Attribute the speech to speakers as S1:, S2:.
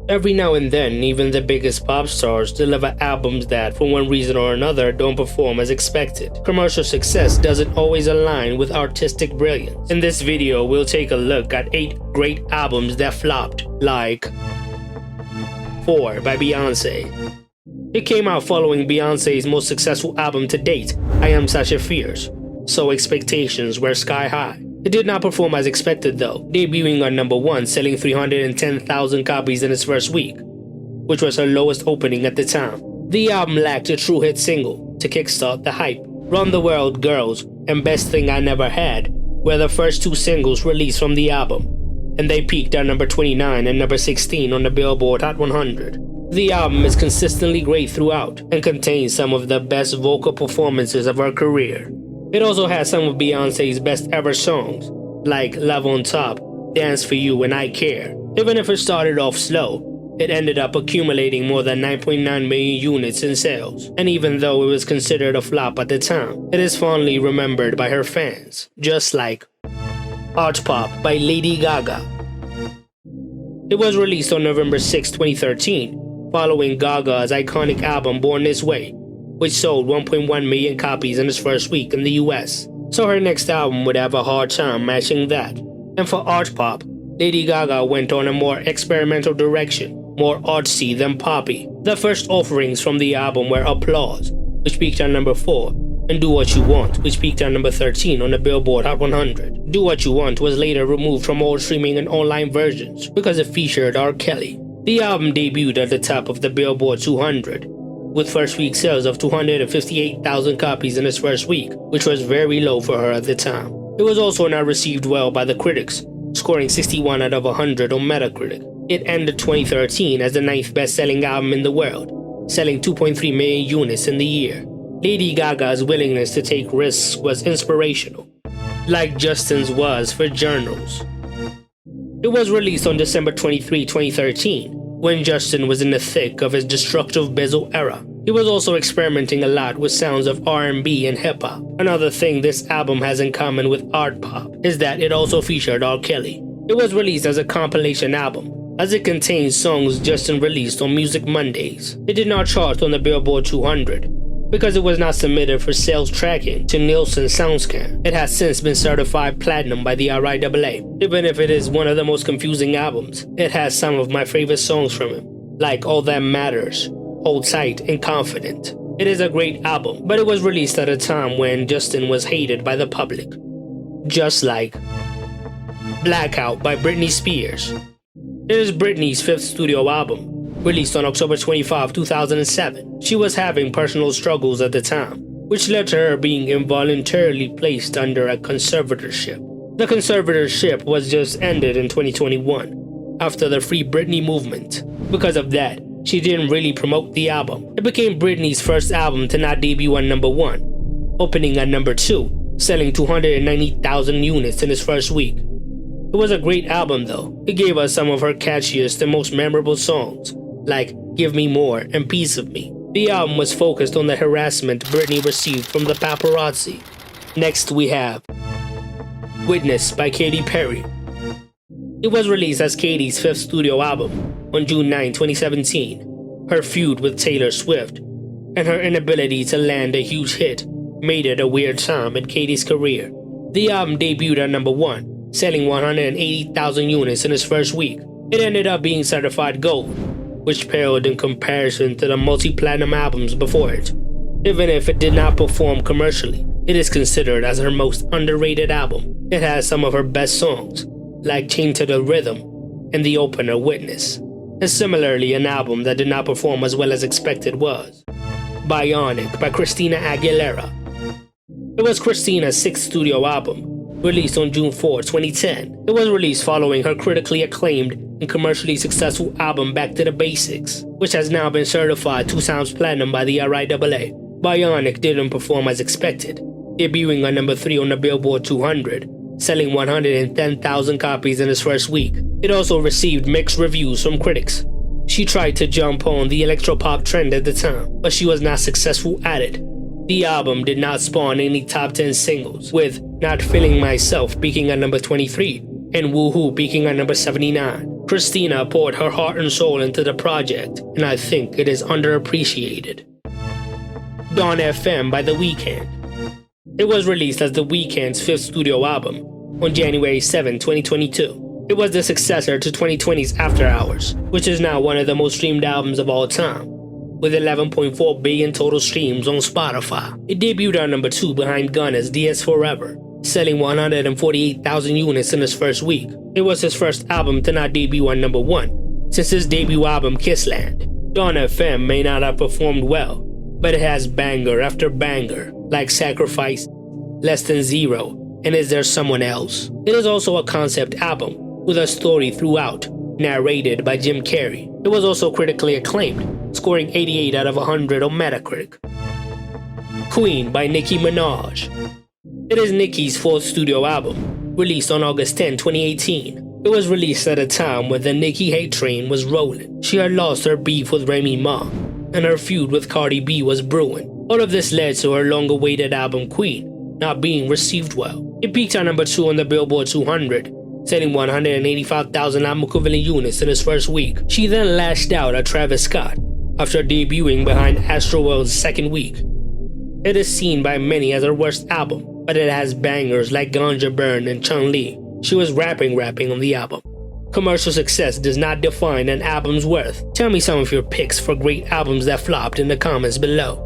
S1: Every now and then, even the biggest pop stars deliver albums that, for one reason or another, don't perform as expected. Commercial success doesn't always align with artistic brilliance. In this video, we'll take a look at 8 great albums that flopped, like 4 by Beyonce. It came out following Beyonce's most successful album to date, I Am Sasha Fierce, so expectations were sky high. It did not perform as expected though, debuting on number 1, selling 310,000 copies in its first week, which was her lowest opening at the time. The album lacked a true hit single to kickstart the hype. Run the World Girls and Best Thing I Never Had were the first 2 singles released from the album, and they peaked at number 29 and number 16 on the Billboard Hot 100. The album is consistently great throughout and contains some of the best vocal performances of her career. It also has some of Beyonce's best ever songs, like Love on Top, Dance for You, and I Care. Even if it started off slow, it ended up accumulating more than 9.9 million units in sales. And even though it was considered a flop at the time, it is fondly remembered by her fans, just like Art Pop by Lady Gaga. It was released on November 6, 2013, following Gaga's iconic album Born This Way, which sold 1.1 million copies in its first week in the US, so her next album would have a hard time matching that. And for Art Pop, Lady Gaga went on a more experimental direction, more artsy than poppy. The first offerings from the album were Applause, which peaked at number 4, and Do What You Want, which peaked at number 13 on the Billboard Hot 100. Do What You Want was later removed from all streaming and online versions because it featured R. Kelly. The album debuted at the top of the Billboard 200, with first week sales of 258,000 copies in its first week, which was very low for her at the time. It was also not received well by the critics, scoring 61 out of 100 on Metacritic. It ended 2013 as the 9th best-selling album in the world, selling 2.3 million units in the year. Lady Gaga's willingness to take risks was inspirational, like Justin's was for Journals. It was released on December 23, 2013, when Justin was in the thick of his destructive Bizzle era. He was also experimenting a lot with sounds of R&B and hip-hop. Another thing this album has in common with Art Pop is that it also featured R. Kelly. It was released as a compilation album, as it contains songs Justin released on Music Mondays. It did not chart on the Billboard 200, because it was not submitted for sales tracking to Nielsen SoundScan. It has since been certified platinum by the RIAA. Even if it is one of the most confusing albums, it has some of my favorite songs from him, like All That Matters, Hold Tight, and Confident. It is a great album, but it was released at a time when Justin was hated by the public. Just like Blackout by Britney Spears. It is Britney's 5th studio album, released on October 25, 2007. She was having personal struggles at the time, which led to her being involuntarily placed under a conservatorship. The conservatorship was just ended in 2021, after the Free Britney movement. Because of that, she didn't really promote the album. It became Britney's first album to not debut on number 1, opening at number 2, selling 290,000 units in its first week. It was a great album though. It gave us some of her catchiest and most memorable songs, like Give Me More and Piece of Me. The album was focused on the harassment Britney received from the paparazzi. Next we have Witness by Katy Perry. It was released as Katy's 5th studio album on June 9, 2017. Her feud with Taylor Swift and her inability to land a huge hit made it a weird time in Katy's career. The album debuted at number 1, selling 180,000 units in its first week. It ended up being certified gold, which paled in comparison to the multi-platinum albums before it. Even if it did not perform commercially, it is considered as her most underrated album. It has some of her best songs, like Chained to the Rhythm and the opener Witness. And similarly, an album that did not perform as well as expected was Bionic by Christina Aguilera. It was Christina's 6th studio album, released on June 4, 2010. It was released following her critically acclaimed and commercially successful album Back to the Basics, which has now been certified 2 times platinum by the RIAA. Bionic didn't perform as expected, debuting on number 3 on the Billboard 200, selling 110,000 copies in its first week. It also received mixed reviews from critics. She tried to jump on the electropop trend at the time, but she was not successful at it. The album did not spawn any top 10 singles, with Not Feeling Myself peaking at number 23 and Woohoo peaking at number 79. Christina poured her heart and soul into the project, and I think it is underappreciated. Dawn FM by The Weeknd. It was released as The Weeknd's fifth studio album on January 7, 2022. It was the successor to 2020's After Hours, which is now one of the most streamed albums of all time, with 11.4 billion total streams on Spotify. It debuted at number 2 behind Gunna's DS Forever, selling 148,000 units in its first week. It was his first album to not debut on number 1 since his debut album Kissland. Dawn FM may not have performed well, but it has banger after banger like Sacrifice, Less Than Zero, and Is There Someone Else? It is also a concept album with a story throughout, narrated by Jim Carrey. It was also critically acclaimed, scoring 88 out of 100 on Metacritic. Queen by Nicki Minaj. It is Nicki's fourth studio album, released on August 10, 2018. It was released at a time when the Nicki hate train was rolling. She had lost her beef with Remy Ma, and her feud with Cardi B was brewing. All of this led to her long-awaited album Queen not being received well. It peaked at number 2 on the Billboard 200, selling 185,000 album equivalent units in its first week. She then lashed out at Travis Scott after debuting behind Astroworld's second week. It is seen by many as her worst album, but it has bangers like Ganja Burn and Chun Li. She was rapping on the album. Commercial success does not define an album's worth. Tell me some of your picks for great albums that flopped in the comments below.